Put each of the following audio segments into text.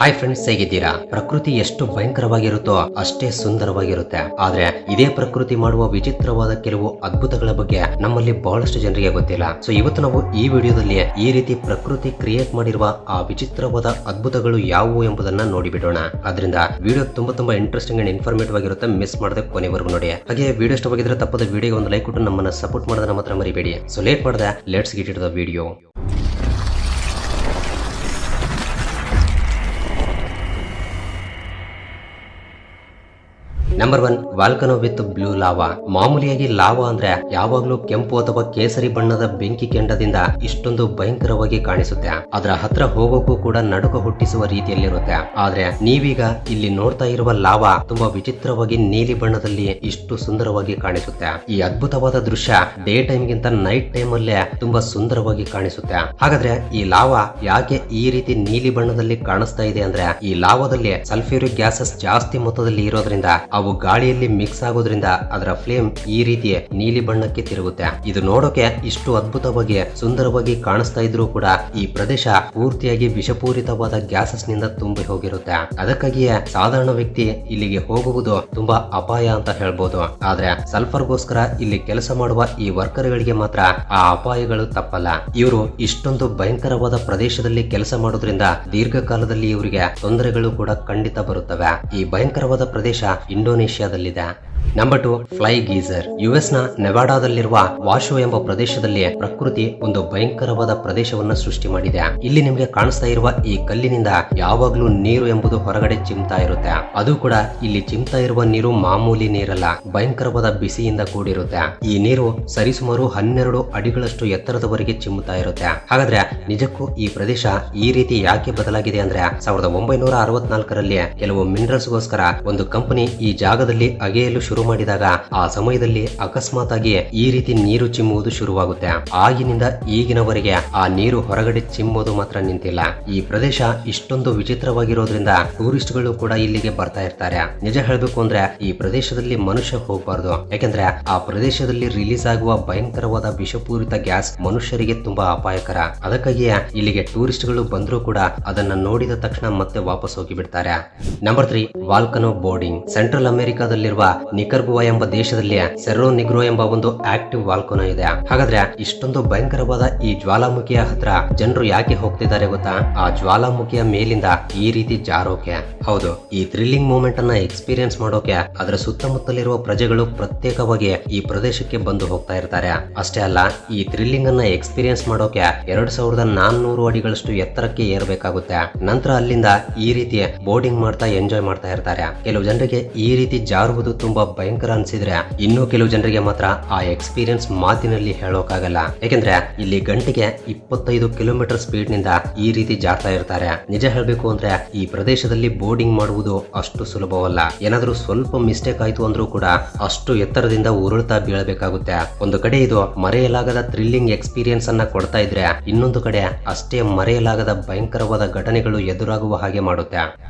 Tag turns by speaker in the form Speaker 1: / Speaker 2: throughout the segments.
Speaker 1: Hi friends, ಹೇಗಿದ್ದೀರಾ? ಪ್ರಕೃತಿ ಎಷ್ಟು ಭಯಂಕರವಾಗಿರುತ್ತೋ ಅಷ್ಟೇ ಸುಂದರವಾಗಿರುತ್ತೆ. ಆದ್ರೆ ಇದೇ ಪ್ರಕೃತಿ ಮಾಡುವ ವಿಚಿತ್ರವಾದ ಕೆಲವು ಅದ್ಭುತಗಳ ಬಗ್ಗೆ ನಮ್ಮಲ್ಲಿ ಬಹಳಷ್ಟು ಜನರಿಗೆ ಗೊತ್ತಿಲ್ಲ. ಸೊ ಇವತ್ತು ನಾವು ಈ ವಿಡಿಯೋದಲ್ಲಿ ಈ ರೀತಿ ಪ್ರಕೃತಿ ಕ್ರಿಯೇಟ್ ಮಾಡಿರುವ ಆ ವಿಚಿತ್ರವಾದ ಅದ್ಭುತಗಳು ಯಾವುವು ಎಂಬುದನ್ನ ನೋಡಿಬಿಡೋಣ. ಅದರಿಂದ ವಿಡಿಯೋ ತುಂಬಾ ಇಂಟ್ರೆಸ್ಟಿಂಗ್ ಅಂಡ್ ಇನ್ಫಾರ್ಮೇಟಿವ್ ಆಗಿರುತ್ತೆ. ಮಿಸ್ ಮಾಡದೆ ಕೊನೆವರೆಗೂ ನೋಡಿ. ಹಾಗೆ ವಿಡಿಯೋ ಇಷ್ಟವಾಗಿದ್ರೆ ತಪ್ಪದ ವಿಡಿಯೋಗೆ ಒಂದು ಲೈಕ್ ಕೊಟ್ಟು ನಮ್ಮನ್ನ ಸಪೋರ್ಟ್ ಮಾಡೋದನ್ನ ಮಾತ್ರ ಮರಿಬೇಡಿ. ಸೊ ಲೇಟ್ ಮಾಡದೆ let's get it the video. Number 1, volcano with blue lava. ಮಾಮೂಲಿಯಾಗಿ ಲಾವಾ ಅಂದ್ರೆ ಯಾವಾಗ್ಲೂ ಕೆಂಪು ಅಥವಾ ಕೇಸರಿ ಬಣ್ಣದ ಬೆಂಕಿ ಕೆಂಡದಿಂದ ಇಷ್ಟೊಂದು ಭಯಂಕರವಾಗಿ ಕಾಣಿಸುತ್ತೆ. ಅದರ ಹತ್ರ ಹೋಗೋಕ್ಕೂ ಕೂಡ ನಡುಕ ಹುಟ್ಟಿಸುವ ರೀತಿಯಲ್ಲಿರುತ್ತೆ. ಆದ್ರೆ ನೀವೀಗ ಇಲ್ಲಿ ನೋಡ್ತಾ ಇರುವ ಲಾವಾ ತುಂಬಾ ವಿಚಿತ್ರವಾಗಿ ನೀಲಿ ಬಣ್ಣದಲ್ಲಿ ಇಷ್ಟು ಸುಂದರವಾಗಿ ಕಾಣಿಸುತ್ತೆ. ಈ ಅದ್ಭುತವಾದ ದೃಶ್ಯ ಡೇ ಟೈಮ್ ಗಿಂತ ನೈಟ್ ಟೈಮ್ ಅಲ್ಲೇ ತುಂಬಾ ಸುಂದರವಾಗಿ ಕಾಣಿಸುತ್ತೆ. ಹಾಗಾದ್ರೆ ಈ ಲಾವಾ ಯಾಕೆ ಈ ರೀತಿ ನೀಲಿ ಬಣ್ಣದಲ್ಲಿ ಕಾಣಿಸ್ತಾ ಇದೆ ಅಂದ್ರೆ, ಈ ಲಾವಾದಲ್ಲಿ ಸಲ್ಫ್ಯೂರಿಕ್ ಗ್ಯಾಸಸ್ ಜಾಸ್ತಿ ಮೊತ್ತದಲ್ಲಿ ಇರೋದ್ರಿಂದ ಅವು ಗಾಳಿಯಲ್ಲಿ ಮಿಕ್ಸ್ ಆಗೋದ್ರಿಂದ ಅದರ ಫ್ಲೇಮ್ ಈ ರೀತಿ ನೀಲಿ ಬಣ್ಣಕ್ಕೆ ತಿರುಗುತ್ತೆ. ಇದು ನೋಡೋಕೆ ಇಷ್ಟು ಅದ್ಭುತವಾಗಿ ಸುಂದರವಾಗಿ ಕಾಣಿಸ್ತಾ ಇದ್ರೂ ಕೂಡ ಈ ಪ್ರದೇಶ ಪೂರ್ತಿಯಾಗಿ ವಿಷಪೂರಿತವಾದ ಗ್ಯಾಸಸ್ ನಿಂದ ತುಂಬಿ ಹೋಗಿರುತ್ತೆ. ಅದಕ್ಕಾಗಿಯೇ ಸಾಧಾರಣ ವ್ಯಕ್ತಿ ಇಲ್ಲಿಗೆ ಹೋಗುವುದು ತುಂಬಾ ಅಪಾಯ ಅಂತ ಹೇಳ್ಬೋದು. ಆದ್ರೆ ಸಲ್ಫರ್ಗೋಸ್ಕರ ಇಲ್ಲಿ ಕೆಲಸ ಮಾಡುವ ಈ ವರ್ಕರ್ ಗಳಿಗೆ ಮಾತ್ರ ಆ ಅಪಾಯಗಳು ತಪ್ಪಲ್ಲ. ಇವರು ಇಷ್ಟೊಂದು ಭಯಂಕರವಾದ ಪ್ರದೇಶದಲ್ಲಿ ಕೆಲಸ ಮಾಡೋದ್ರಿಂದ ದೀರ್ಘಕಾಲದಲ್ಲಿ ಇವರಿಗೆ ತೊಂದರೆಗಳು ಕೂಡ ಖಂಡಿತ ಬರುತ್ತವೆ. ಈ ಭಯಂಕರವಾದ ಪ್ರದೇಶ ಇಂಡೋನೇಷ್ಯಾದಲ್ಲಿದೆ. Number 2, fly geyser. ಯುಎಸ್ ನ ನೆವಾಡಾದಲ್ಲಿರುವ ವಾಶೋ ಎಂಬ ಪ್ರದೇಶದಲ್ಲಿ ಪ್ರಕೃತಿ ಒಂದು ಭಯಂಕರವಾದ ಪ್ರದೇಶವನ್ನ ಸೃಷ್ಟಿ ಮಾಡಿದೆ. ಇಲ್ಲಿ ನಿಮಗೆ ಕಾಣಿಸ್ತಾ ಇರುವ ಈ ಕಲ್ಲಿನಿಂದ ಯಾವಾಗ್ಲೂ ನೀರು ಎಂಬುದು ಹೊರಗಡೆ ಚಿಮ್ತಾ ಇರುತ್ತೆ. ಅದು ಕೂಡ ಇಲ್ಲಿ ಚಿಮ್ತಾ ಇರುವ ನೀರು ಮಾಮೂಲಿ ನೀರಲ್ಲ, ಭಯಂಕರವಾದ ಬಿಸಿಯಿಂದ ಕೂಡಿರುತ್ತೆ. ಈ ನೀರು ಸರಿಸುಮಾರು 12 ಅಡಿಗಳಷ್ಟು ಎತ್ತರದವರೆಗೆ ಚಿಮ್ಮುತ್ತಾ ಇರುತ್ತೆ. ಹಾಗಾದ್ರೆ ನಿಜಕ್ಕೂ ಈ ಪ್ರದೇಶ ಈ ರೀತಿ ಯಾಕೆ ಬದಲಾಗಿದೆ ಅಂದ್ರೆ, 1964ರಲ್ಲಿ ಕೆಲವು ಮಿನರಲ್ಸ್ ಗೋಸ್ಕರ ಒಂದು ಕಂಪನಿ ಈ ಜಾಗದಲ್ಲಿ ಅಗೆಯಲು ಶುರು ಮಾಡಿದಾಗ ಆ ಸಮಯದಲ್ಲಿ ಅಕಸ್ಮಾತ್ ಆಗಿ ಈ ರೀತಿ ನೀರು ಚಿಮ್ಮುವುದು ಶುರುವಾಗುತ್ತೆ. ಆಗಿನಿಂದ ಈಗಿನವರೆಗೆ ಆ ನೀರು ಹೊರಗಡೆ ಚಿಮ್ಮೋದು ಮಾತ್ರ ನಿಂತಿಲ್ಲ. ಈ ಪ್ರದೇಶ ಇಷ್ಟೊಂದು ವಿಚಿತ್ರವಾಗಿರೋದ್ರಿಂದ ಟೂರಿಸ್ಟ್ ಗಳು ಕೂಡ ಇಲ್ಲಿಗೆ ಬರ್ತಾ ಇರ್ತಾರೆ. ನಿಜ ಹೇಳ್ಬೇಕು ಅಂದ್ರೆ ಈ ಪ್ರದೇಶದಲ್ಲಿ ಮನುಷ್ಯ ಹೋಗಬಾರ್ದು. ಯಾಕೆಂದ್ರೆ ಆ ಪ್ರದೇಶದಲ್ಲಿ ರಿಲೀಸ್ ಆಗುವ ಭಯಂಕರವಾದ ವಿಷಪೂರಿತ ಗ್ಯಾಸ್ ಮನುಷ್ಯರಿಗೆ ತುಂಬಾ ಅಪಾಯಕರ. ಅದಕ್ಕಾಗಿಯೇ ಇಲ್ಲಿಗೆ ಟೂರಿಸ್ಟ್ ಗಳು ಬಂದರೂ ಕೂಡ ಅದನ್ನ ನೋಡಿದ ತಕ್ಷಣ ಮತ್ತೆ ವಾಪಸ್ ಹೋಗಿ ಬಿಡ್ತಾರೆ. Number 3, volcano boarding. ಸೆಂಟ್ರಲ್ ಅಮೆರಿಕಾದಲ್ಲಿರುವ ನಿಕರ್ಗುವಾ ಎಂಬ ದೇಶದಲ್ಲಿ ಸೆರ್ರೋ ನಿಗ್ರೋ ಎಂಬ ಒಂದು ಆಕ್ಟಿವ್ ವಾಲ್ಕನೋ ಇದೆ. ಹಾಗಾದ್ರೆ ಇಷ್ಟೊಂದು ಭಯಂಕರವಾದ ಈ ಜ್ವಾಲಾಮುಖಿಯ ಹತ್ರ ಜನರು ಯಾಕೆ ಹೋಗ್ತಿದ್ದಾರೆ ಗೊತ್ತಾ? ಆ ಜ್ವಾಲಾಮುಖಿಯ ಮೇಲಿಂದ ಈ ರೀತಿ ಜಾರೋಕೆ. ಹೌದು, ಈ ಥ್ರಿಲ್ಲಿಂಗ್ ಮೂಮೆಂಟ್ ಅನ್ನ ಎಕ್ಸ್ಪೀರಿಯನ್ಸ್ ಮಾಡೋಕೆ ಅದರ ಸುತ್ತಮುತ್ತಲಿರುವ ಪ್ರಜೆಗಳು ಪ್ರತ್ಯೇಕವಾಗಿ ಈ ಪ್ರದೇಶಕ್ಕೆ ಬಂದು ಹೋಗ್ತಾ ಇರ್ತಾರೆ. ಅಷ್ಟೇ ಅಲ್ಲ, ಈ ಥ್ರಿಲ್ಲಿಂಗ್ ಅನ್ನ ಎಕ್ಸ್ಪೀರಿಯನ್ಸ್ ಮಾಡೋಕೆ 2400 ಅಡಿಗಳಷ್ಟು ಎತ್ತರಕ್ಕೆ ಏರಬೇಕಾಗುತ್ತೆ. ನಂತರ ಅಲ್ಲಿಂದ ಈ ರೀತಿ ಬೋರ್ಡಿಂಗ್ ಮಾಡ್ತಾ ಎಂಜಾಯ್ ಮಾಡ್ತಾ ಇರ್ತಾರೆ. ಕೆಲವು ಜನರಿಗೆ ಈ ರೀತಿ ಜಾರುವುದು ತುಂಬಾ ಭಯಂಕರ ಅನ್ಸಿದ್ರೆ, ಇನ್ನು ಕೆಲವು ಜನರಿಗೆ ಮಾತ್ರ ಆ ಎಕ್ಸ್ಪೀರಿಯನ್ಸ್ ಮಾತಿನಲ್ಲಿ ಹೇಳೋಕಾಗಲ್ಲ. ಯಾಕೆಂದ್ರೆ ಇಲ್ಲಿ ಗಂಟೆಗೆ 25 ಕಿಲೋಮೀಟರ್ ಸ್ಪೀಡ್ ನಿಂದ ಈ ರೀತಿ ಜಾರ್ತಾ ಇರ್ತಾರೆ. ನಿಜ ಹೇಳ್ಬೇಕು ಅಂದ್ರೆ ಈ ಪ್ರದೇಶದಲ್ಲಿ ಬೋರ್ಡಿಂಗ್ ಮಾಡುವುದು ಅಷ್ಟು ಸುಲಭವಲ್ಲ. ಏನಾದ್ರೂ ಸ್ವಲ್ಪ ಮಿಸ್ಟೇಕ್ ಆಯ್ತು ಅಂದ್ರೂ ಕೂಡ ಅಷ್ಟು ಎತ್ತರದಿಂದ ಉರುಳ್ತಾ ಬೀಳಬೇಕಾಗುತ್ತೆ. ಒಂದು ಕಡೆ ಇದು ಮರೆಯಲಾಗದ ಥ್ರಿಲ್ಲಿಂಗ್ ಎಕ್ಸ್ಪೀರಿಯನ್ಸ್ ಅನ್ನ ಕೊಡ್ತಾ ಇದ್ರೆ, ಇನ್ನೊಂದು ಕಡೆ ಅಷ್ಟೇ ಮರೆಯಲಾಗದ ಭಯಂಕರವಾದ ಘಟನೆಗಳು ಎದುರಾಗುವ ಹಾಗೆ ಮಾಡುತ್ತೆ.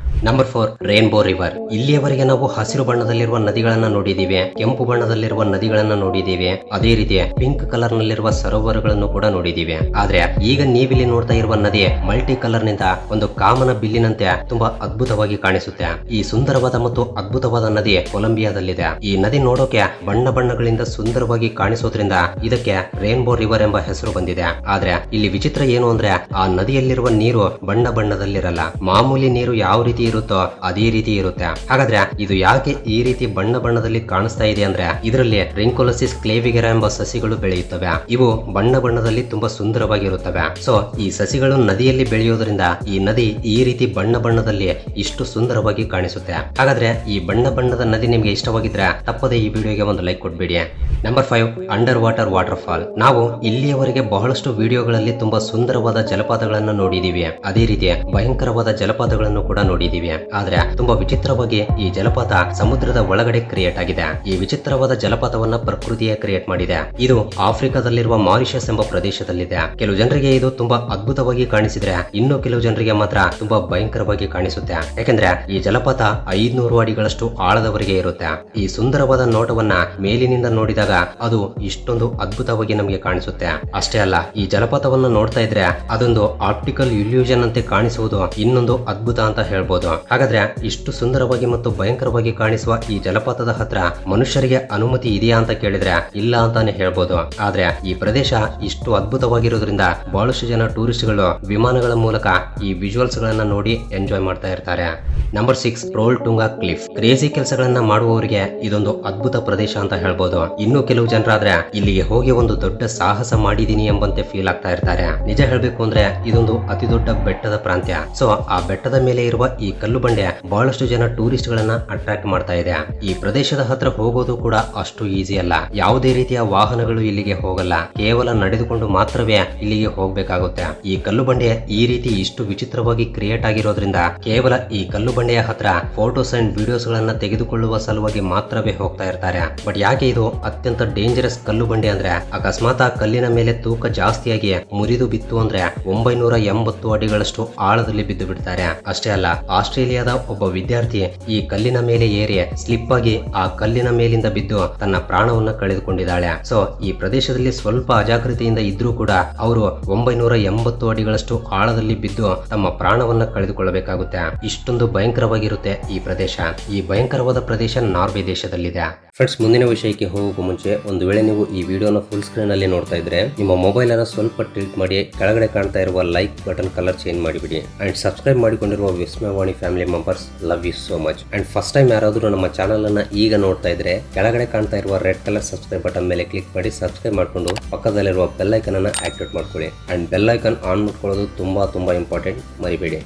Speaker 1: Number 4, rainbow river. ಇಲ್ಲಿಯವರೆಗೆ ನಾವು ಹಸಿರು ಬಣ್ಣದಲ್ಲಿರುವ ನದಿಗಳನ್ನ ನೋಡಿದೀವಿ, ಕೆಂಪು ಬಣ್ಣದಲ್ಲಿರುವ ನದಿಗಳನ್ನ ನೋಡಿದೀವಿ, ಅದೇ ರೀತಿ ಪಿಂಕ್ ಕಲರ್ ನಲ್ಲಿರುವ ಸರೋವರಗಳನ್ನು ಕೂಡ ನೋಡಿದೀವಿ. ಆದ್ರೆ ಈಗ ನೀವಿಲ್ಲಿ ನೋಡ್ತಾ ಇರುವ ನದಿ ಮಲ್ಟಿ ಕಲರ್ ನಿಂದ ಒಂದು ಕಾಮನ ಬಿಲ್ಲಿನಂತೆ ತುಂಬಾ ಅದ್ಭುತವಾಗಿ ಕಾಣಿಸುತ್ತೆ. ಈ ಸುಂದರವಾದ ಮತ್ತು ಅದ್ಭುತವಾದ ನದಿ ಕೊಲಂಬಿಯಾದಲ್ಲಿದೆ. ಈ ನದಿ ನೋಡೋಕೆ ಬಣ್ಣ ಬಣ್ಣಗಳಿಂದ ಸುಂದರವಾಗಿ ಕಾಣಿಸೋದ್ರಿಂದ ಇದಕ್ಕೆ ರೇನ್ಬೋ ರಿವರ್ ಎಂಬ ಹೆಸರು ಬಂದಿದೆ. ಆದ್ರೆ ಇಲ್ಲಿ ವಿಚಿತ್ರ ಏನು ಅಂದ್ರೆ, ಆ ನದಿಯಲ್ಲಿರುವ ನೀರು ಬಣ್ಣ ಬಣ್ಣದಲ್ಲಿರಲ್ಲ. ಮಾಮೂಲಿ ನೀರು ಯಾವ ರೀತಿ ಇರುತ್ತೋ ಅದೇ ರೀತಿ ಇರುತ್ತೆ. ಹಾಗಾದ್ರೆ ಇದು ಯಾಕೆ ಈ ರೀತಿ ಬಣ್ಣ ಬಣ್ಣದಲ್ಲಿ ಕಾಣಿಸ್ತಾ ಇದೆ ಅಂದ್ರೆ, ಇದರಲ್ಲಿ ರಿಂಕೋಲಸಿಸ್ ಕ್ಲೇವಿಗೆರಾ ಎಂಬ ಸಸಿಗಳು ಬೆಳೆಯುತ್ತವೆ. ಇವು ಬಣ್ಣ ಬಣ್ಣದಲ್ಲಿ ತುಂಬಾ ಸುಂದರವಾಗಿರುತ್ತವೆ. ಸೊ ಈ ಸಸಿಗಳು ನದಿಯಲ್ಲಿ ಬೆಳೆಯೋದ್ರಿಂದ ಈ ನದಿ ಈ ರೀತಿ ಬಣ್ಣ ಬಣ್ಣದಲ್ಲಿ ಇಷ್ಟು ಸುಂದರವಾಗಿ ಕಾಣಿಸುತ್ತೆ. ಹಾಗಾದ್ರೆ ಈ ಬಣ್ಣ ಬಣ್ಣದ ನದಿ ನಿಮ್ಗೆ ಇಷ್ಟವಾಗಿದ್ರೆ ತಪ್ಪದೆ ಈ ವಿಡಿಯೋಗೆ ಒಂದು ಲೈಕ್ ಕೊಟ್ಬಿಡಿ. Number 5, under water water fall. ನಾವು ಇಲ್ಲಿಯವರೆಗೆ ಬಹಳಷ್ಟು ವಿಡಿಯೋಗಳಲ್ಲಿ ತುಂಬಾ ಸುಂದರವಾದ ಜಲಪಾತಗಳನ್ನು ನೋಡಿದೀವಿ, ಅದೇ ರೀತಿ ಭಯಂಕರವಾದ ಜಲಪಾತಗಳನ್ನು ಕೂಡ ನೋಡಿದೀವಿ. ನೋಡಿದೀವಿ. ಆದ್ರೆ ತುಂಬಾ ವಿಚಿತ್ರವಾಗಿ ಈ ಜಲಪಾತ ಸಮುದ್ರದ ಒಳಗಡೆ ಕ್ರಿಯೇಟ್ ಆಗಿದೆ. ಈ ವಿಚಿತ್ರವಾದ ಜಲಪಾತವನ್ನ ಪ್ರಕೃತಿಯೇ ಕ್ರಿಯೇಟ್ ಮಾಡಿದೆ. ಇದು ಆಫ್ರಿಕಾದಲ್ಲಿರುವ ಮಾರಿಷಸ್ ಎಂಬ ಪ್ರದೇಶದಲ್ಲಿದೆ. ಕೆಲವು ಜನರಿಗೆ ಇದು ತುಂಬಾ ಅದ್ಭುತವಾಗಿ ಕಾಣಿಸಿದ್ರೆ ಇನ್ನು ಕೆಲವು ಜನರಿಗೆ ಮಾತ್ರ ತುಂಬಾ ಭಯಂಕರವಾಗಿ ಕಾಣಿಸುತ್ತೆ. ಯಾಕಂದ್ರೆ ಈ ಜಲಪಾತ 500 ಅಡಿಗಳಷ್ಟು ಆಳದವರೆಗೆ ಇರುತ್ತೆ. ಈ ಸುಂದರವಾದ ನೋಟವನ್ನ ಮೇಲಿನಿಂದ ನೋಡಿದಾಗ ಅದು ಇಷ್ಟೊಂದು ಅದ್ಭುತವಾಗಿ ನಮಗೆ ಕಾಣಿಸುತ್ತೆ. ಅಷ್ಟೇ ಅಲ್ಲ, ಈ ಜಲಪಾತವನ್ನ ನೋಡ್ತಾ ಇದ್ರೆ ಅದೊಂದು ಆಪ್ಟಿಕಲ್ ಇಲ್ಯೂಷನ್ ಅಂತೆ ಕಾಣಿಸುವುದು ಇನ್ನೊಂದು ಅದ್ಭುತ ಅಂತ ಹೇಳ್ಬೋದು. ಹಾಗಾದ್ರೆ ಇಷ್ಟು ಸುಂದರವಾಗಿ ಮತ್ತು ಭಯಂಕರವಾಗಿ ಕಾಣಿಸುವ ಈ ಜಲಪಾತದ ಹತ್ರ ಮನುಷ್ಯರಿಗೆ ಅನುಮತಿ ಇದೆಯಾ ಅಂತ ಕೇಳಿದ್ರೆ ಇಲ್ಲ ಅಂತಾನೆ ಹೇಳ್ಬೋದು. ಆದ್ರೆ ಈ ಪ್ರದೇಶ ಇಷ್ಟು ಅದ್ಭುತವಾಗಿರೋದ್ರಿಂದ ಬಹಳಷ್ಟು ಜನ ಟೂರಿಸ್ಟ್ಗಳು ವಿಮಾನಗಳ ಮೂಲಕ ಈ ವಿಜುವಲ್ಸ್ ಗಳನ್ನ ನೋಡಿ ಎಂಜಾಯ್ ಮಾಡ್ತಾ ಇರ್ತಾರೆ. Number 6, Trolltunga cliff. Crazy ಕೆಲಸಗಳನ್ನ ಮಾಡುವವರಿಗೆ ಇದೊಂದು ಅದ್ಭುತ ಪ್ರದೇಶ ಅಂತ ಹೇಳ್ಬೋದು. ಇನ್ನು ಕೆಲವು ಜನರಾದ್ರೆ ಇಲ್ಲಿಗೆ ಹೋಗಿ ಒಂದು ದೊಡ್ಡ ಸಾಹಸ ಮಾಡಿದೀನಿ ಎಂಬಂತೆ ಫೀಲ್ ಆಗ್ತಾ ಇರ್ತಾರೆ. ನಿಜ ಹೇಳ್ಬೇಕು ಅಂದ್ರೆ ಇದೊಂದು ಅತಿ ದೊಡ್ಡ ಬೆಟ್ಟದ ಪ್ರಾಂತ್ಯ. ಸೊ ಆ ಬೆಟ್ಟದ ಮೇಲೆ ಇರುವ ಈ ಕಲ್ಲು ಬಂಡೆ ಬಹಳಷ್ಟು ಜನ ಟೂರಿಸ್ಟ್ ಗಳನ್ನ ಅಟ್ರಾಕ್ಟ್ ಮಾಡ್ತಾ ಇದೆ. ಈ ಪ್ರದೇಶದ ಹತ್ರ ಹೋಗೋದು ಕೂಡ ಅಷ್ಟು ಈಸಿ ಅಲ್ಲ. ಯಾವುದೇ ರೀತಿಯ ವಾಹನಗಳು ಇಲ್ಲಿಗೆ ಹೋಗಲ್ಲ. ಕೇವಲ ನಡೆದುಕೊಂಡು ಮಾತ್ರವೇ ಇಲ್ಲಿಗೆ ಹೋಗ್ಬೇಕಾಗುತ್ತೆ. ಈ ಕಲ್ಲು ಬಂಡೆ ಈ ರೀತಿ ಇಷ್ಟು ವಿಚಿತ್ರವಾಗಿ ಕ್ರಿಯೇಟ್ ಆಗಿರೋದ್ರಿಂದ ಕೇವಲ ಈ ಕಲ್ಲು ಬಂಡೆಯ ಹತ್ರ ಫೋಟೋಸ್ ಅಂಡ್ ವಿಡಿಯೋಸ್ ಗಳನ್ನ ತೆಗೆದುಕೊಳ್ಳುವ ಸಲುವಾಗಿ ಮಾತ್ರವೇ ಹೋಗ್ತಾ ಇರ್ತಾರೆ. ಬಟ್ ಯಾಕೆ ಇದು ಅತ್ಯಂತ ಡೇಂಜರಸ್ ಕಲ್ಲು ಬಂಡೆ ಅಂದ್ರೆ ಅಕಸ್ಮಾತ್ ಆ ಕಲ್ಲಿನ ಮೇಲೆ ತೂಕ ಜಾಸ್ತಿಯಾಗಿ ಮುರಿದು ಬಿತ್ತು ಅಂದ್ರೆ 980 ಅಡಿಗಳಷ್ಟು ಆಳದಲ್ಲಿ ಬಿದ್ದು ಬಿಡ್ತಾರೆ. ಅಷ್ಟೇ ಅಲ್ಲ, ಆಸ್ಟ್ರೇಲಿಯಾದ ಒಬ್ಬ ವಿದ್ಯಾರ್ಥಿ ಈ ಕಲ್ಲಿನ ಮೇಲೆ ಏರಿ ಸ್ಲಿಪ್ ಆಗಿ ಆ ಕಲ್ಲಿನ ಮೇಲಿಂದ ಬಿದ್ದು ತನ್ನ ಪ್ರಾಣವನ್ನ ಕಳೆದುಕೊಂಡಿದ್ದಾಳೆ. ಸೊ ಈ ಪ್ರದೇಶದಲ್ಲಿ ಸ್ವಲ್ಪ ಅಜಾಗೃತಿಯಿಂದ ಇದ್ರೂ ಕೂಡ ಅವರು 980 ಅಡಿಗಳಷ್ಟು ಆಳದಲ್ಲಿ ಬಿದ್ದು ತಮ್ಮ ಪ್ರಾಣವನ್ನ ಕಳೆದುಕೊಳ್ಳಬೇಕಾಗುತ್ತೆ. ಇಷ್ಟೊಂದು ಭಯಂಕರವಾಗಿರುತ್ತೆ ಈ ಪ್ರದೇಶ. ಈ ಭಯಂಕರವಾದ ಪ್ರದೇಶ ನಾರ್ವೆ ದೇಶದಲ್ಲಿದೆ. ಫ್ರೆಂಡ್ಸ್, ಮುಂದಿನ ವಿಷಯಕ್ಕೆ ಹೋಗೋಕು ಮುಂಚೆ ಒಂದು ವೇಳೆ ನೀವು ಈ ವಿಡಿಯೋನ ಫುಲ್ ಸ್ಕ್ರೀನ್ ಅಲ್ಲಿ ನೋಡ್ತಾ ಇದ್ರೆ ನಿಮ್ಮ ಮೊಬೈಲ್ ಅನ್ನ ಸ್ವಲ್ಪ ಟಿಲ್ಟ್ ಮಾಡಿ ಕೆಳಗಡೆ ಕಾಣ್ತಾ ಇರುವ ಲೈಕ್ ಬಟನ್ ಕಲರ್ ಚೇಂಜ್ ಮಾಡಿಬಿಡಿ. ಅಂಡ್ ಸಬ್ಸ್ಕ್ರೈಬ್ ಮಾಡಿಕೊಂಡಿರುವ Vismayavani family members, love you so much. And first time ಯಾರಾದ್ರೂ ನಮ್ಮ ಚಾನಲ್ ಅನ್ನ ಈಗ ನೋಡ್ತಾ ಇದ್ರೆ ಕೆಳಗಡೆ ಕಾಣ್ತಾ ಇರುವ ರೆಡ್ ಕಲರ್ ಸಬ್ಸ್ಕ್ರೈಬ್ ಬಟನ್ ಮೇಲೆ ಕ್ಲಿಕ್ ಮಾಡಿ ಸಬ್ಸ್ಕ್ರೈಬ್ ಮಾಡ್ಕೊಂಡು ಪಕ್ಕದಲ್ಲಿರುವ ಬೆಲ್ ಐಕನ್ ಅನ್ನ ಆಕ್ಟಿವೇಟ್ ಮಾಡ್ಕೊಳ್ಳಿ. ಅಂಡ್ ಬೆಲ್ ಐಕನ್ ಆನ್ ಮಾಡ್ಕೊಳ್ಳೋದು ತುಂಬಾ ಇಂಪಾರ್ಟೆಂಟ್, ಮರಿಬೇಡಿ.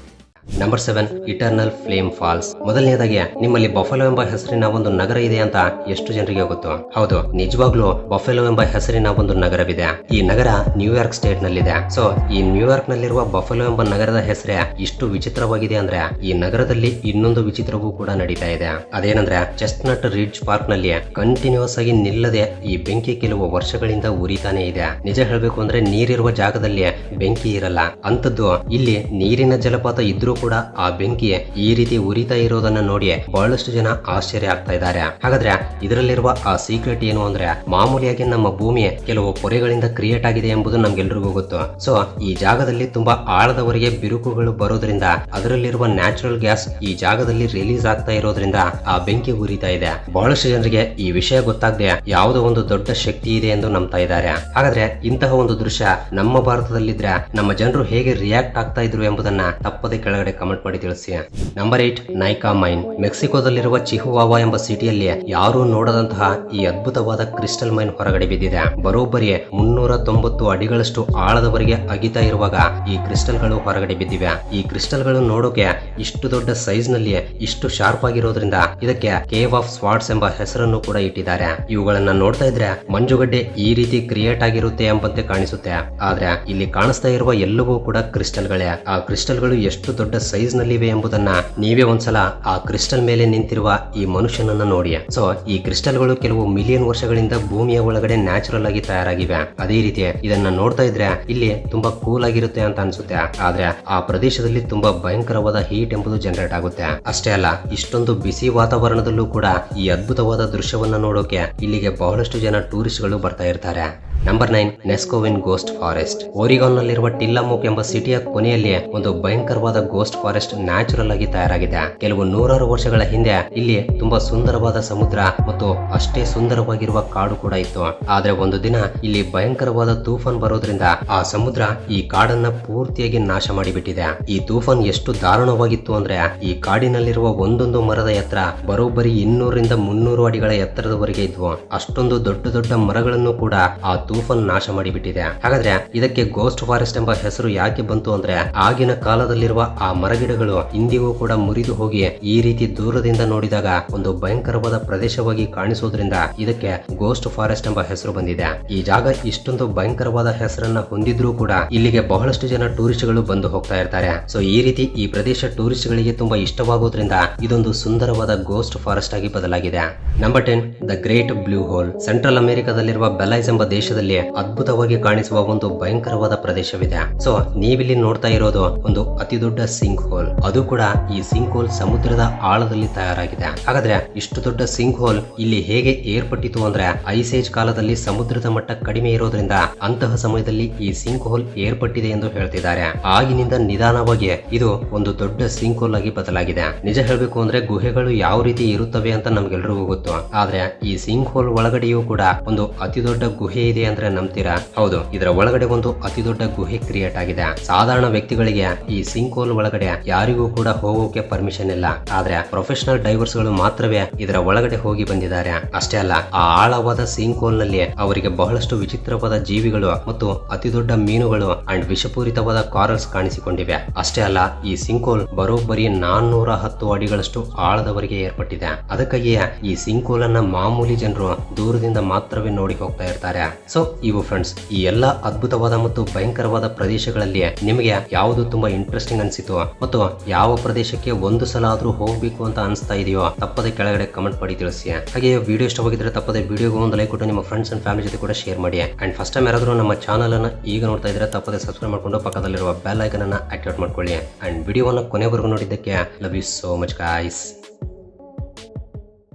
Speaker 1: Number 7, eternal flame falls. ಮೊದಲನೇದಾಗಿ ನಿಮ್ಮಲ್ಲಿ ಬಫೆಲೋ ಎಂಬ ಹೆಸರಿನ ಒಂದು ನಗರ ಇದೆ ಅಂತ ಎಷ್ಟು ಜನರಿಗೆ ಗೊತ್ತು? ಹೌದು, ನಿಜವಾಗ್ಲೂ ಬಫೆಲೋ ಎಂಬ ಹೆಸರಿನ ಒಂದು ನಗರವಿದೆ. ಈ ನಗರ ನ್ಯೂಯಾರ್ಕ್ ಸ್ಟೇಟ್ ನಲ್ಲಿದೆ. ಸೊ ಈ ನ್ಯೂಯಾರ್ಕ್ ನಲ್ಲಿರುವ ಬಫೆಲೋ ಎಂಬ ನಗರದ ಹೆಸರೇ ಇಷ್ಟು ವಿಚಿತ್ರವಾಗಿದೆ ಅಂದ್ರೆ ಈ ನಗರದಲ್ಲಿ ಇನ್ನೊಂದು ವಿಚಿತ್ರವೂ ಕೂಡ ನಡೀತಾ ಇದೆ. ಅದೇನಂದ್ರೆ ಚೆಸ್ಟ್ನಟ್ ರಿಡ್ಜ್ ಪಾರ್ಕ್ ನಲ್ಲಿ ಕಂಟಿನ್ಯೂಸ್ ಆಗಿ ನಿಲ್ಲದೆ ಈ ಬೆಂಕಿ ಕೆಲವು ವರ್ಷಗಳಿಂದ ಉರಿತಾನೆ ಇದೆ. ನಿಜ ಹೇಳ್ಬೇಕು ಅಂದ್ರೆ ನೀರಿರುವ ಜಾಗದಲ್ಲಿ ಬೆಂಕಿ ಇರಲ್ಲ. ಅಂತದ್ದು ಇಲ್ಲಿ ನೀರಿನ ಜಲಪಾತ ಇದ್ರೂ ಕೂಡ ಆ ಬೆಂಕಿ ಈ ರೀತಿ ಉರಿತಾ ಇರೋದನ್ನ ನೋಡಿ ಬಹಳಷ್ಟು ಜನ ಆಶ್ಚರ್ಯ ಆಗ್ತಾ ಇದ್ದಾರೆ. ಹಾಗಾದ್ರೆ ಇದರಲ್ಲಿರುವ ಆ ಸೀಕ್ರೆಟ್ ಏನು ಅಂದ್ರೆ ಮಾಮೂಲಿಯಾಗಿ ನಮ್ಮ ಭೂಮಿ ಕೆಲವು ಪೊರೆಗಳಿಂದ ಕ್ರಿಯೇಟ್ ಆಗಿದೆ ಎಂಬುದು ನಮ್ಗೆಲ್ರಿಗೂ ಗೊತ್ತು. ಸೊ ಈ ಜಾಗದಲ್ಲಿ ತುಂಬಾ ಆಳದವರೆಗೆ ಬಿರುಕುಗಳು ಬರೋದ್ರಿಂದ ಅದರಲ್ಲಿರುವ ನ್ಯಾಚುರಲ್ ಗ್ಯಾಸ್ ಈ ಜಾಗದಲ್ಲಿ ರಿಲೀಸ್ ಆಗ್ತಾ ಇರೋದ್ರಿಂದ ಆ ಬೆಂಕಿ ಉರಿತಾ ಇದೆ. ಬಹಳಷ್ಟು ಜನರಿಗೆ ಈ ವಿಷಯ ಗೊತ್ತಾಗದೆ ಯಾವುದೋ ಒಂದು ದೊಡ್ಡ ಶಕ್ತಿ ಇದೆ ಎಂದು ನಂಬ್ತಾ ಇದ್ದಾರೆ. ಹಾಗಾದ್ರೆ ಇಂತಹ ಒಂದು ದೃಶ್ಯ ನಮ್ಮ ಭಾರತದಲ್ಲಿದ್ರೆ ನಮ್ಮ ಜನರು ಹೇಗೆ ರಿಯಾಕ್ಟ್ ಆಗ್ತಾ ಇದ್ರು ಎಂಬುದನ್ನ ತಪ್ಪದೆ ಕೆಳಗಡೆ ಕಮೆಂಟ್ ಮಾಡಿ ತಿಳಿಸಿ. Number 8, Naica mine. ಮೆಕ್ಸಿಕೋದಲ್ಲಿರುವ ಚಿಹುವಾವಾ ಎಂಬ ಸಿಟಿಯಲ್ಲಿ ಯಾರೂ ನೋಡದಂತಹ ಈ ಅದ್ಭುತವಾದ ಕ್ರಿಸ್ಟಲ್ ಮೈನ್ ಹೊರಗಡೆ ಬಿದ್ದಿದೆ. ಬರೋಬ್ಬರಿ 390 ಅಡಿಗಳಷ್ಟು ಆಳದವರೆಗೆ ಅಗಿತಾ ಇರುವಾಗ ಈ ಕ್ರಿಸ್ಟಲ್ ಗಳು ಹೊರಗಡೆ ಬಿದ್ದಿವೆ. ಈ ಕ್ರಿಸ್ಟಲ್ ಗಳು ನೋಡೋಕೆ ಇಷ್ಟು ದೊಡ್ಡ ಸೈಜ್ ನಲ್ಲಿ ಇಷ್ಟು ಶಾರ್ಪ್ ಆಗಿರೋದ್ರಿಂದ ಇದಕ್ಕೆ ಕೇವ್ ಆಫ್ ಸ್ವಾರ್ಡ್ಸ್ ಎಂಬ ಹೆಸರನ್ನು ಕೂಡ ಇಟ್ಟಿದ್ದಾರೆ. ಇವುಗಳನ್ನ ನೋಡ್ತಾ ಇದ್ರೆ ಮಂಜುಗಡ್ಡೆ ಈ ರೀತಿ ಕ್ರಿಯೇಟ್ ಆಗಿರುತ್ತೆ ಎಂಬಂತೆ ಕಾಣಿಸುತ್ತೆ. ಆದ್ರೆ ಇಲ್ಲಿ ಕಾಣಿಸ್ತಾ ಇರುವ ಎಲ್ಲವೂ ಕೂಡ ಕ್ರಿಸ್ಟಲ್ ಗಳೇ. ಆ ಕ್ರಿಸ್ಟಲ್ ಗಳು ಎಷ್ಟು ದೊಡ್ಡ ಸೈಜ್ ನಲ್ಲಿವೆ ಎಂಬುದನ್ನ ನೀವೇ ಒಂದ್ಸಲ ಆ ಕ್ರಿಸ್ಟಲ್ ಮೇಲೆ ನಿಂತಿರುವ ಈ ಮನುಷ್ಯನನ್ನ ನೋಡಿ. ಸೊ ಈ ಕ್ರಿಸ್ಟಲ್ ಗಳು ಕೆಲವು ಮಿಲಿಯನ್ ವರ್ಷಗಳಿಂದ ಭೂಮಿಯ ಒಳಗಡೆ ನ್ಯಾಚುರಲ್ ಆಗಿ ತಯಾರಾಗಿವೆ. ಅದೇ ರೀತಿ ಇದನ್ನ ನೋಡ್ತಾ ಇದ್ರೆ ಇಲ್ಲಿ ತುಂಬಾ ಕೂಲ್ ಆಗಿರುತ್ತೆ ಅಂತ ಅನ್ಸುತ್ತೆ. ಆದ್ರೆ ಆ ಪ್ರದೇಶದಲ್ಲಿ ತುಂಬಾ ಭಯಂಕರವಾದ ಹೀಟ್ ಎಂಬುದು ಜನರೇಟ್ ಆಗುತ್ತೆ. ಅಷ್ಟೇ ಅಲ್ಲ, ಇಷ್ಟೊಂದು ಬಿಸಿ ವಾತಾವರಣದಲ್ಲೂ ಕೂಡ ಈ ಅದ್ಭುತವಾದ ದೃಶ್ಯವನ್ನ ನೋಡೋಕೆ ಇಲ್ಲಿಗೆ ಬಹಳಷ್ಟು ಜನ ಟೂರಿಸ್ಟ್ ಗಳು ಬರ್ತಾ ಇರ್ತಾರೆ. Number 9, Neskowin ghost forest. Oregon ನಲ್ಲಿರುವ ಟಿಲ್ಲಮುಕ್ ಎಂಬ ಸಿಟಿಯ ಕೊನೆಯಲ್ಲಿ ಒಂದು ಭಯಂಕರವಾದ ಗೋಸ್ಟ್ ಫಾರೆಸ್ಟ್ ನ್ಯಾಚುರಲ್ ಆಗಿ ತಯಾರಾಗಿದೆ. ಕೆಲವು ನೂರಾರು ವರ್ಷಗಳ ಹಿಂದೆ ಇಲ್ಲಿ ತುಂಬಾ ಸುಂದರವಾದ ಸಮುದ್ರ ಮತ್ತು ಅಷ್ಟೇ ಸುಂದರವಾಗಿರುವ ಕಾಡು ಕೂಡ ಇತ್ತು. ಆದ್ರೆ ಒಂದು ದಿನ ಇಲ್ಲಿ ಭಯಂಕರವಾದ ತೂಫಾನ್ ಬರೋದ್ರಿಂದ ಆ ಸಮುದ್ರ ಈ ಕಾಡನ್ನ ಪೂರ್ತಿಯಾಗಿ ನಾಶ ಮಾಡಿಬಿಟ್ಟಿದೆ. ಈ ತೂಫಾನ್ ಎಷ್ಟು ದಾರುಣವಾಗಿತ್ತು ಅಂದ್ರೆ ಈ ಕಾಡಿನಲ್ಲಿರುವ ಒಂದೊಂದು ಮರದ ಎತ್ತರ ಬರೋಬ್ಬರಿ 200 ರಿಂದ 300 ಅಡಿಗಳ ಎತ್ತರದವರೆಗೆ ಇದ್ವು. ಅಷ್ಟೊಂದು ದೊಡ್ಡ ದೊಡ್ಡ ಮರಗಳನ್ನು ಕೂಡ ಆ ತೂಫಾನ್ ನಾಶ ಮಾಡಿಬಿಟ್ಟಿದೆ. ಹಾಗಾದ್ರೆ ಇದಕ್ಕೆ ಗೋಸ್ಟ್ ಫಾರೆಸ್ಟ್ ಎಂಬ ಹೆಸರು ಯಾಕೆ ಬಂತು ಅಂದ್ರೆ ಆಗಿನ ಕಾಲದಲ್ಲಿರುವ ಆ ಮರಗಿಡಗಳು ಇಂದಿಗೂ ಕೂಡ ಮುರಿದು ಹೋಗಿ ಈ ರೀತಿ ದೂರದಿಂದ ನೋಡಿದಾಗ ಒಂದು ಭಯಂಕರವಾದ ಪ್ರದೇಶವಾಗಿ ಕಾಣಿಸೋದ್ರಿಂದ ಇದಕ್ಕೆ ಗೋಸ್ಟ್ ಫಾರೆಸ್ಟ್ ಎಂಬ ಹೆಸರು ಬಂದಿದೆ. ಈ ಜಾಗ ಇಷ್ಟೊಂದು ಭಯಂಕರವಾದ ಹೆಸರನ್ನ ಹೊಂದಿದ್ರೂ ಕೂಡ ಇಲ್ಲಿಗೆ ಬಹಳಷ್ಟು ಜನ ಟೂರಿಸ್ಟ್ ಗಳು ಬಂದು ಹೋಗ್ತಾ ಇರ್ತಾರೆ. ಸೊ ಈ ರೀತಿ ಈ ಪ್ರದೇಶ ಟೂರಿಸ್ಟ್ ಗಳಿಗೆ ತುಂಬಾ ಇಷ್ಟವಾಗೋದ್ರಿಂದ ಇದೊಂದು ಸುಂದರವಾದ ಗೋಸ್ಟ್ ಫಾರೆಸ್ಟ್ ಆಗಿ ಬದಲಾಗಿದೆ. Number 10 the great blue hole. Central ಅಮೆರಿಕಾದಲ್ಲಿರುವ ಬೆಲೈಸ್ ಎಂಬ ದೇಶದಲ್ಲಿ ಅದ್ಭುತವಾಗಿ ಕಾಣಿಸುವ ಒಂದು ಭಯಂಕರವಾದ ಪ್ರದೇಶವಿದೆ. ಸೊ ನೀವಿಲ್ಲಿ ನೋಡ್ತಾ ಇರೋದು ಒಂದು ಅತಿ ದೊಡ್ಡ ಸಿಂಕ್ ಹೋಲ್. ಅದು ಕೂಡ ಈ ಸಿಂಕ್ ಹೋಲ್ ಸಮುದ್ರದ ಆಳದಲ್ಲಿ ತಯಾರಾಗಿದೆ. ಹಾಗಾದ್ರೆ ಇಷ್ಟು ದೊಡ್ಡ ಸಿಂಕ್ ಹೋಲ್ ಇಲ್ಲಿ ಹೇಗೆ ಏರ್ಪಟ್ಟಿತು ಅಂದ್ರೆ ಐಸ್ ಏಜ್ ಕಾಲದಲ್ಲಿ ಸಮುದ್ರದ ಮಟ್ಟ ಕಡಿಮೆ ಇರೋದ್ರಿಂದ ಅಂತಹ ಸಮಯದಲ್ಲಿ ಈ ಸಿಂಕ್ ಹೋಲ್ ಏರ್ಪಟ್ಟಿದೆ ಎಂದು ಹೇಳ್ತಿದ್ದಾರೆ. ಆಗಿನಿಂದ ನಿಧಾನವಾಗಿ ಇದು ಒಂದು ದೊಡ್ಡ ಸಿಂಕ್ ಹೋಲ್ ಆಗಿ ಬದಲಾಗಿದೆ. ನಿಜ ಹೇಳ್ಬೇಕು ಅಂದ್ರೆ ಗುಹೆಗಳು ಯಾವ ರೀತಿ ಇರುತ್ತವೆ ಅಂತ ನಮ್ಗೆಲ್ರಿಗೂ ಗೊತ್ತು. ಆದ್ರೆ ಈ ಸಿಂಕ್ ಹೋಲ್ ಒಳಗಡೆಯೂ ಕೂಡ ಒಂದು ಅತಿ ದೊಡ್ಡ ಗುಹೆ ಇದೆ ಅಂದ್ರೆ ನಂಬ್ತೀರಾ? ಹೌದು, ಇದರ ಒಳಗಡೆ ಒಂದು ಅತಿ ದೊಡ್ಡ ಗುಹೆ ಕ್ರಿಯೇಟ್ ಆಗಿದೆ. ಸಾಧಾರಣ ವ್ಯಕ್ತಿಗಳಿಗೆ ಈ ಸಿಂಕ್ ಹೋಲ್ ಒಳಗಡೆ ಯಾರಿಗೂ ಕೂಡ ಹೋಗೋಕೆ ಪರ್ಮಿಷನ್ ಇಲ್ಲ. ಆದ್ರೆ ಪ್ರೊಫೆಷನಲ್ ಡೈವರ್ಸ್ ಗಳು ಮಾತ್ರವೇ ಇದರ ಒಳಗಡೆ ಹೋಗಿ ಬಂದಿದ್ದಾರೆ. ಅಷ್ಟೇ ಅಲ್ಲ, ಆ ಆಳವಾದ ಸಿಂಕ್ ಹೋಲ್ ನಲ್ಲಿ ಅವರಿಗೆ ಬಹಳಷ್ಟು ವಿಚಿತ್ರವಾದ ಜೀವಿಗಳು ಮತ್ತು ಅತಿ ದೊಡ್ಡ ಮೀನುಗಳು ಅಂಡ್ ವಿಷಪೂರಿತವಾದ ಕಾರಲ್ಸ್ ಕಾಣಿಸಿಕೊಂಡಿವೆ. ಅಷ್ಟೇ ಅಲ್ಲ, ಈ ಸಿಂಕ್ ಹೋಲ್ ಬರೋಬ್ಬರಿ 410 ಅಡಿಗಳಷ್ಟು ಆಳದವರೆಗೆ ಏರ್ಪಟ್ಟಿದೆ. ಅದಕ್ಕಾಗಿಯೇ ಈ ಸಿಂಕ್ ಹೋಲ್ ಅನ್ನ ಮಾಮೂಲಿ ಜನರು ದೂರದಿಂದ ಮಾತ್ರವೇ ನೋಡಿ ಹೋಗ್ತಾ ಇರ್ತಾರೆ. ಸೊ ಇವು ಫ್ರೆಂಡ್ಸ್, ಈ ಎಲ್ಲಾ ಅದ್ಭುತವಾದ ಮತ್ತು ಭಯಂಕರವಾದ ಪ್ರದೇಶಗಳಲ್ಲಿ ನಿಮಗೆ ಯಾವುದು ತುಂಬಾ ಇಂಟ್ರೆಸ್ಟಿಂಗ್ ಅನ್ಸಿತು ಮತ್ತು ಯಾವ ಪ್ರದೇಶಕ್ಕೆ ಒಂದು ಸಲ ಆದ್ರೂ ಹೋಗ್ಬೇಕು ಅಂತ ಅನಿಸ್ತಾ ಇದೆಯೋ ತಪ್ಪದೆ ಕೆಳಗಡೆ ಕಮೆಂಟ್ ಮಾಡಿ ತಿಳಿಸಿ. ಹಾಗೆ ವಿಡಿಯೋ ಇಷ್ಟವಾಗಿದ್ರೆ ತಪ್ಪದೆ ವಿಡಿಯೋಗೆ ಒಂದು ಲೈಕ್ ಕೊಟ್ಟು ನಿಮ್ಮ ಫ್ರೆಂಡ್ಸ್ ಅಂಡ್ ಫ್ಯಾಮಿಲಿ ಜೊತೆ ಕೂಡ ಶೇರ್ ಮಾಡಿ. ಅಂಡ್ ಫಸ್ಟ್ ಟೈಮ್ ಯಾರಾದ್ರೂ ನಮ್ಮ ಚಾನಲ್ ಅನ್ನ ಈಗ ನೋಡ್ತಾ ಇದ್ರೆ ತಪ್ಪದೆ ಸಬ್ಸ್ಕ್ರೈಬ್ ಮಾಡ್ಕೊಂಡು ಪಕ್ಕದಲ್ಲಿರುವ ಬೆಲ್ ಐಕನ್ ಅನ್ನ ಆಕ್ಟಿವೇಟ್ ಮಾಡ್ಕೊಳ್ಳಿ. ಅಂಡ್ ವಿಡಿಯೋವನ್ನು ಕೊನೆವರೆಗೂ ನೋಡಿದ್ದಕ್ಕೆ love you so much guys.